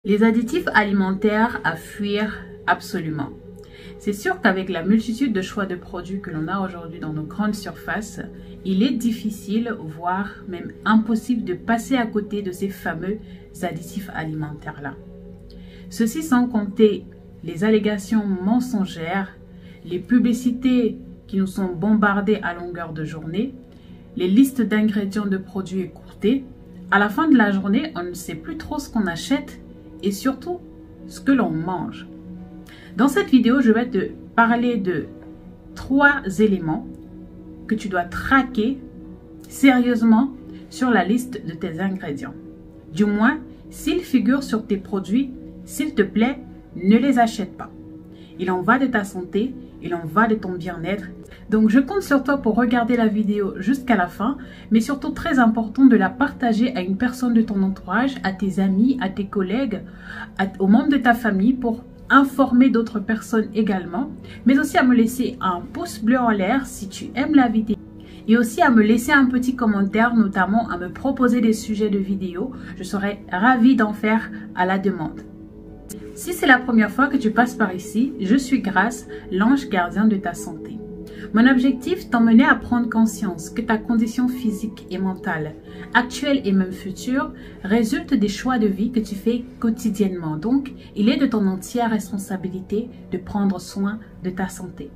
Les additifs alimentaires à fuir absolument. C'est sûr qu'avec la multitude de choix de produits que l'on a aujourd'hui dans nos grandes surfaces, il est difficile, voire même impossible de passer à côté de ces fameux additifs alimentaires-là. Ceci sans compter les allégations mensongères, les publicités qui nous sont bombardées à longueur de journée, les listes d'ingrédients de produits écourtées. À la fin de la journée, on ne sait plus trop ce qu'on achète et surtout ce que l'on mange. Dans cette vidéo, je vais te parler de 3 éléments que tu dois traquer sérieusement sur la liste de tes ingrédients. Du moins, s'ils figurent sur tes produits, s'il te plaît, ne les achète pas. Il en va de ta santé, il en va de ton bien-être. Donc, je compte sur toi pour regarder la vidéo jusqu'à la fin, mais surtout très important de la partager à une personne de ton entourage, à tes amis, à tes collègues, aux membres de ta famille pour informer d'autres personnes également, mais aussi à me laisser un pouce bleu en l'air si tu aimes la vidéo et aussi à me laisser un petit commentaire, notamment à me proposer des sujets de vidéo. Je serai ravie d'en faire à la demande. Si c'est la première fois que tu passes par ici, je suis Grâce, l'ange gardien de ta santé. Mon objectif, t'emmener à prendre conscience que ta condition physique et mentale, actuelle et même future, résulte des choix de vie que tu fais quotidiennement. Donc, il est de ton entière responsabilité de prendre soin de ta santé.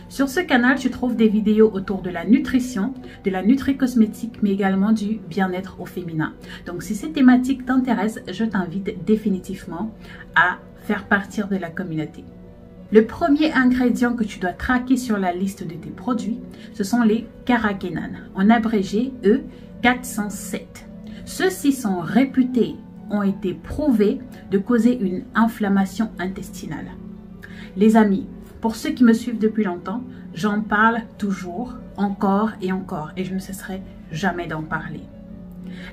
Sur ce canal, tu trouves des vidéos autour de la nutrition, de la nutri-cosmétique, mais également du bien-être au féminin. Donc, si ces thématiques t'intéressent, je t'invite définitivement à faire partie de la communauté. Le premier ingrédient que tu dois traquer sur la liste de tes produits, ce sont les carragénanes, en abrégé E407. Ceux-ci sont réputés, ont été prouvés de causer une inflammation intestinale. Les amis, pour ceux qui me suivent depuis longtemps, j'en parle toujours, encore, et je ne cesserai jamais d'en parler.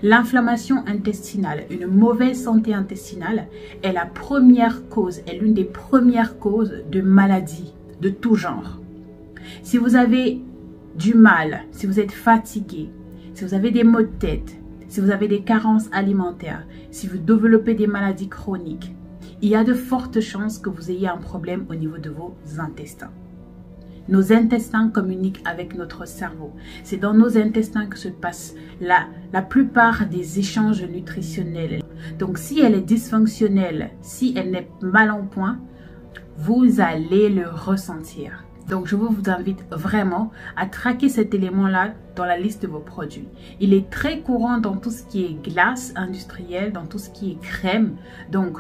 L'inflammation intestinale, une mauvaise santé intestinale est la première cause, est l'une des premières causes de maladies de tout genre. Si vous avez du mal, si vous êtes fatigué, si vous avez des maux de tête, si vous avez des carences alimentaires, si vous développez des maladies chroniques, il y a de fortes chances que vous ayez un problème au niveau de vos intestins. Nos intestins communiquent avec notre cerveau. C'est dans nos intestins que se passe la plupart des échanges nutritionnels. Donc, si elle est dysfonctionnelle, si elle n'est mal en point, vous allez le ressentir. Donc, je vous invite vraiment à traquer cet élément-là dans la liste de vos produits. Il est très courant dans tout ce qui est glace industrielle, dans tout ce qui est crème. Donc,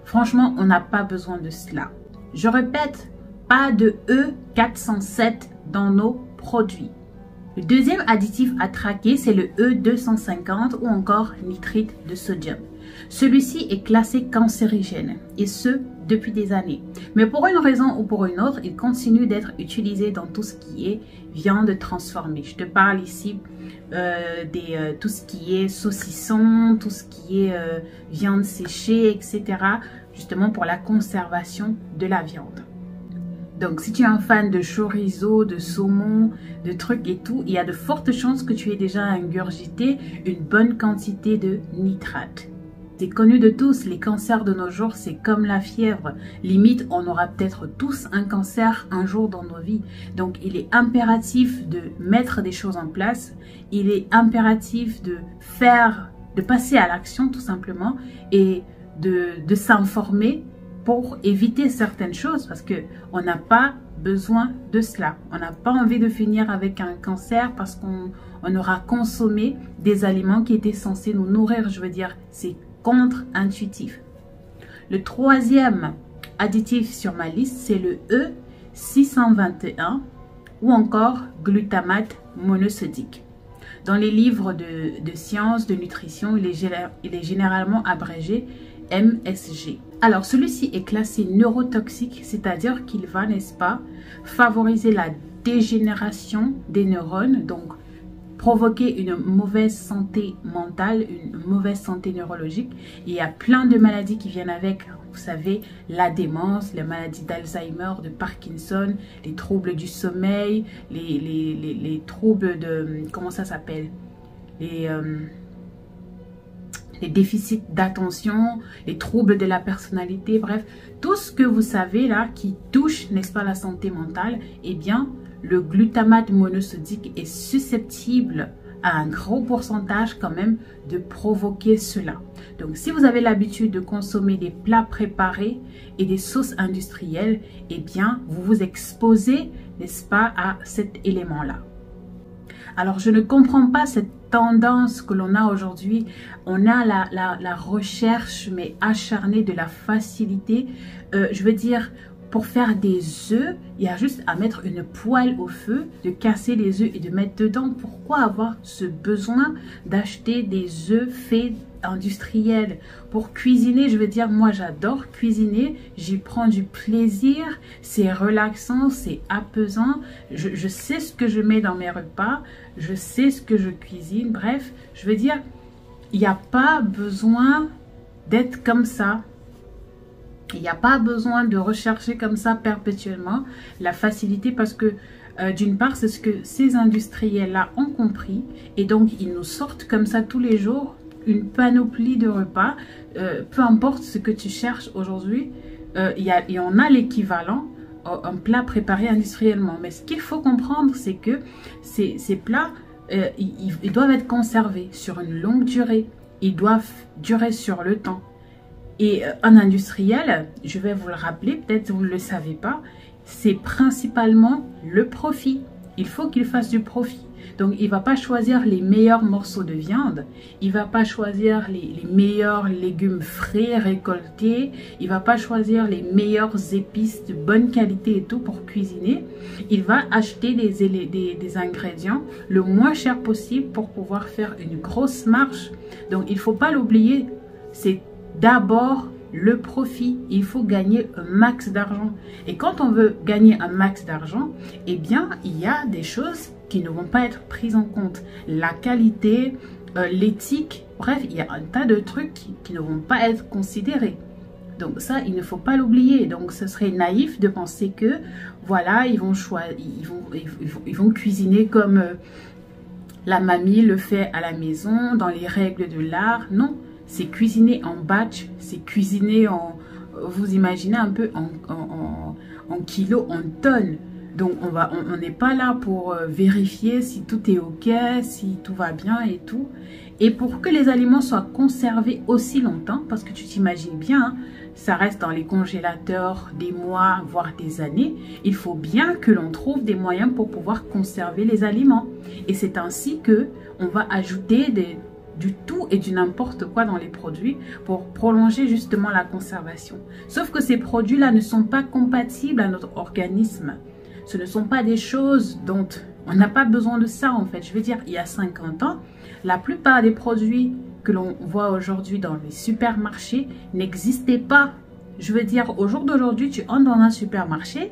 franchement, on n'a pas besoin de cela. Je répète, pas de E407 dans nos produits. Le deuxième additif à traquer, c'est le E250 ou encore nitrite de sodium. Celui-ci est classé cancérigène et ce, depuis des années. Mais pour une raison ou pour une autre, il continue d'être utilisé dans tout ce qui est viande transformée. Je te parle ici tout ce qui est saucisson, tout ce qui est viande séchée, etc. Justement pour la conservation de la viande. Donc, si tu es un fan de chorizo, de saumon, de trucs et tout, il y a de fortes chances que tu aies déjà ingurgité une bonne quantité de nitrate. C'est connu de tous, les cancers de nos jours, c'est comme la fièvre. Limite, on aura peut-être tous un cancer un jour dans nos vies. Donc, il est impératif de mettre des choses en place. Il est impératif de passer à l'action tout simplement et de s'informer pour éviter certaines choses parce qu'on n'a pas besoin de cela. On n'a pas envie de finir avec un cancer parce qu'on aura consommé des aliments qui étaient censés nous nourrir. Je veux dire, c'est contre-intuitif. Le troisième additif sur ma liste, c'est le E621 ou encore glutamate monosodique. Dans les livres de sciences, de nutrition, il est généralement abrégé MSG. Alors, celui-ci est classé neurotoxique, c'est-à-dire qu'il va, n'est-ce pas, favoriser la dégénération des neurones, donc provoquer une mauvaise santé mentale, une mauvaise santé neurologique. Et il y a plein de maladies qui viennent avec, vous savez, la démence, les maladies d'Alzheimer, de Parkinson, les troubles du sommeil, les troubles de, comment ça s'appelle, les déficits d'attention, les troubles de la personnalité, bref, tout ce que vous savez là qui touche, n'est-ce pas, la santé mentale, eh bien, le glutamate monosodique est susceptible à un gros pourcentage quand même de provoquer cela. Donc, si vous avez l'habitude de consommer des plats préparés et des sauces industrielles, eh bien, vous vous exposez, n'est-ce pas, à cet élément-là. Alors, je ne comprends pas cette tendance que l'on a aujourd'hui. On a la recherche, mais acharnée, de la facilité. Je veux dire, pour faire des œufs, il y a juste à mettre une poêle au feu, de casser les œufs et de mettre dedans. Pourquoi avoir ce besoin d'acheter des œufs faits industriels? Pour cuisiner, je veux dire, moi j'adore cuisiner, j'y prends du plaisir, c'est relaxant, c'est apaisant, je sais ce que je mets dans mes repas, je sais ce que je cuisine, bref, je veux dire, il n'y a pas besoin d'être comme ça. Il n'y a pas besoin de rechercher comme ça perpétuellement la facilité, parce que d'une part, c'est ce que ces industriels-là ont compris, et donc ils nous sortent comme ça tous les jours une panoplie de repas. Peu importe ce que tu cherches aujourd'hui, il y en a l'équivalent, un plat préparé industriellement. Mais ce qu'il faut comprendre, c'est que ces plats, ils doivent être conservés sur une longue durée. Ils doivent durer sur le temps. Et un industriel, je vais vous le rappeler, peut-être vous ne le savez pas, c'est principalement le profit. Il faut qu'il fasse du profit. Donc, il ne va pas choisir les meilleurs morceaux de viande. Il ne va pas choisir les meilleurs légumes frais, récoltés. Il ne va pas choisir les meilleures épices de bonne qualité et tout pour cuisiner. Il va acheter des ingrédients le moins cher possible pour pouvoir faire une grosse marge. Donc, il ne faut pas l'oublier. C'est d'abord le profit. Il faut gagner un max d'argent. Et quand on veut gagner un max d'argent, eh bien, il y a des choses qui ne vont pas être prises en compte. La qualité, l'éthique, bref, il y a un tas de trucs qui ne vont pas être considérés. Donc ça, il ne faut pas l'oublier. Donc ce serait naïf de penser que, voilà, ils vont cuisiner comme la mamie le fait à la maison, dans les règles de l'art. Non, c'est cuisiner en batch, c'est cuisiner en, vous imaginez un peu, en kilos, en tonnes. Donc, on n'est pas là pour vérifier si tout est OK, si tout va bien et tout. Et pour que les aliments soient conservés aussi longtemps, parce que tu t'imagines bien, hein, ça reste dans les congélateurs des mois, voire des années, il faut bien que l'on trouve des moyens pour pouvoir conserver les aliments. Et c'est ainsi que on va ajouter du tout et du n'importe quoi dans les produits pour prolonger justement la conservation. Sauf que ces produits-là ne sont pas compatibles à notre organisme. Ce ne sont pas des choses dont on n'a pas besoin de ça en fait. Je veux dire, il y a 50 ans, la plupart des produits que l'on voit aujourd'hui dans les supermarchés n'existaient pas. Je veux dire, au jour d'aujourd'hui, tu entres dans un supermarché,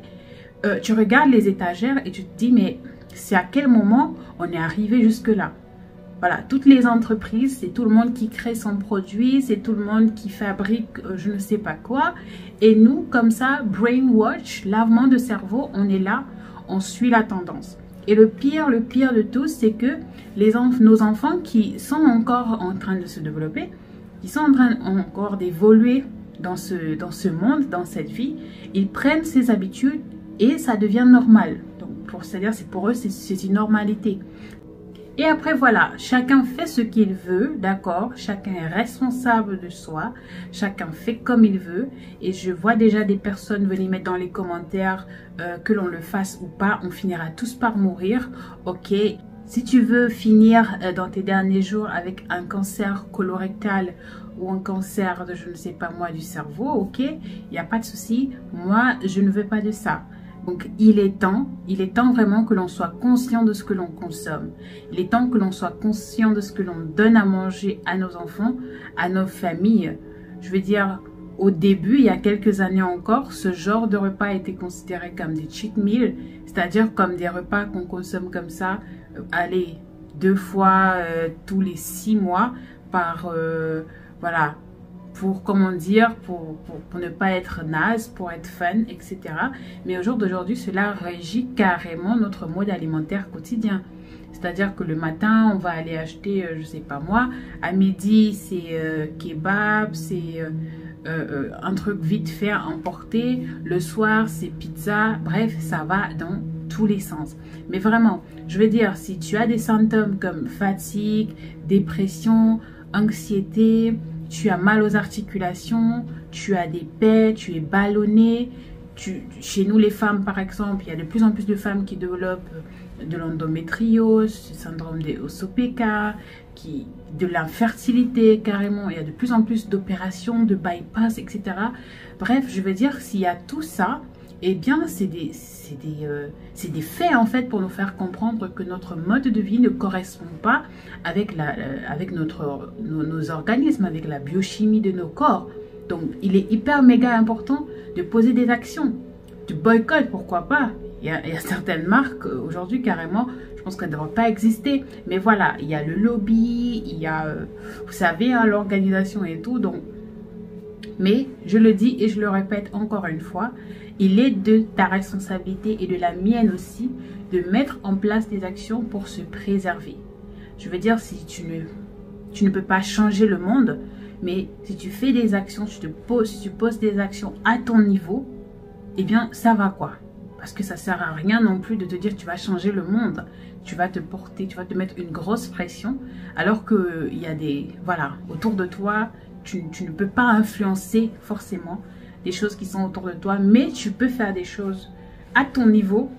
tu regardes les étagères et tu te dis, mais c'est à quel moment on est arrivé jusque-là? Voilà, toutes les entreprises, c'est tout le monde qui crée son produit, c'est tout le monde qui fabrique je ne sais pas quoi. Et nous, comme ça, brainwash, lavement de cerveau, on est là, on suit la tendance. Et le pire de tout, c'est que nos enfants qui sont encore en train de se développer, qui sont en train encore d'évoluer dans ce monde, dans cette vie, ils prennent ces habitudes et ça devient normal. Donc, c'est-à-dire, pour eux, c'est une normalité. Et après, voilà, chacun fait ce qu'il veut, d'accord? Chacun est responsable de soi, chacun fait comme il veut. Et je vois déjà des personnes venir mettre dans les commentaires que l'on le fasse ou pas, on finira tous par mourir, ok? Si tu veux finir dans tes derniers jours avec un cancer colorectal ou un cancer de je ne sais pas moi du cerveau, ok? Il n'y a pas de souci, moi je ne veux pas de ça. Donc, il est temps vraiment que l'on soit conscient de ce que l'on consomme. Il est temps que l'on soit conscient de ce que l'on donne à manger à nos enfants, à nos familles. Je veux dire, au début, il y a quelques années encore, ce genre de repas était considéré comme des cheat meals, c'est-à-dire comme des repas qu'on consomme comme ça, allez, 2 fois tous les 6 mois par, voilà, pour, comment dire, pour ne pas être naze, pour être fun, etc. Mais au jour d'aujourd'hui, cela régit carrément notre mode alimentaire quotidien. C'est-à-dire que le matin, on va aller acheter, je sais pas moi, à midi, c'est kebab, c'est un truc vite fait à emporter. Le soir, c'est pizza. Bref, ça va dans tous les sens. Mais vraiment, je veux dire, si tu as des symptômes comme fatigue, dépression, anxiété, tu as mal aux articulations, tu as des plaies, tu es ballonné, chez nous les femmes par exemple, il y a de plus en plus de femmes qui développent de l'endométriose, syndrome des OSOPK, de l'infertilité carrément, il y a de plus en plus d'opérations, de bypass, etc. Bref, je veux dire, s'il y a tout ça, eh bien c'est des faits en fait pour nous faire comprendre que notre mode de vie ne correspond pas avec, nos organismes, avec la biochimie de nos corps. Donc il est hyper méga important de poser des actions, du boycott, pourquoi pas. Il y a certaines marques aujourd'hui carrément, je pense qu'elles ne devraient pas exister. Mais voilà, il y a le lobby, il y a, vous savez, hein, l'organisation et tout. Donc, mais je le dis et je le répète encore une fois, il est de ta responsabilité et de la mienne aussi de mettre en place des actions pour se préserver. Je veux dire, si tu ne peux pas changer le monde, mais si tu fais des actions, si tu poses des actions à ton niveau, eh bien, ça va quoi? Parce que ça ne sert à rien non plus de te dire tu vas changer le monde. Tu vas te porter, tu vas te mettre une grosse pression. Alors qu'il y a des... Voilà, autour de toi, tu ne peux pas influencer forcément des choses qui sont autour de toi. Mais tu peux faire des choses à ton niveau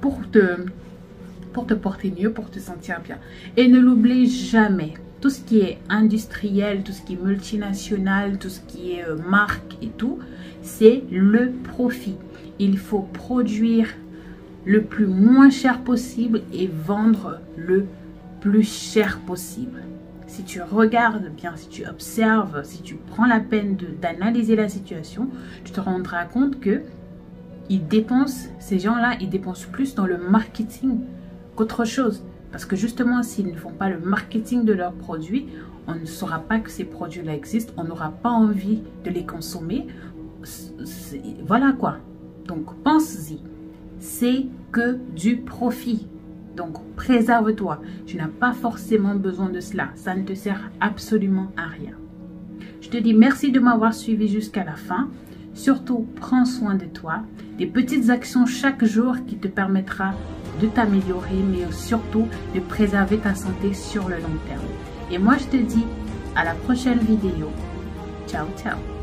pour te porter mieux, pour te sentir bien. Et ne l'oublie jamais. Tout ce qui est industriel, tout ce qui est multinational, tout ce qui est marque et tout, c'est le profit. Il faut produire le plus moins cher possible et vendre le plus cher possible. Si tu regardes bien, si tu observes, si tu prends la peine d'analyser la situation, tu te rendras compte que ces gens-là, ils dépensent plus dans le marketing qu'autre chose. Parce que justement, s'ils ne font pas le marketing de leurs produits, on ne saura pas que ces produits-là existent, on n'aura pas envie de les consommer. Voilà quoi. Donc, pense-y. C'est que du profit. Donc, préserve-toi. Tu n'as pas forcément besoin de cela. Ça ne te sert absolument à rien. Je te dis merci de m'avoir suivi jusqu'à la fin. Surtout, prends soin de toi. Des petites actions chaque jour qui te permettra de t'améliorer, mais surtout de préserver ta santé sur le long terme. Et moi, je te dis à la prochaine vidéo. Ciao, ciao.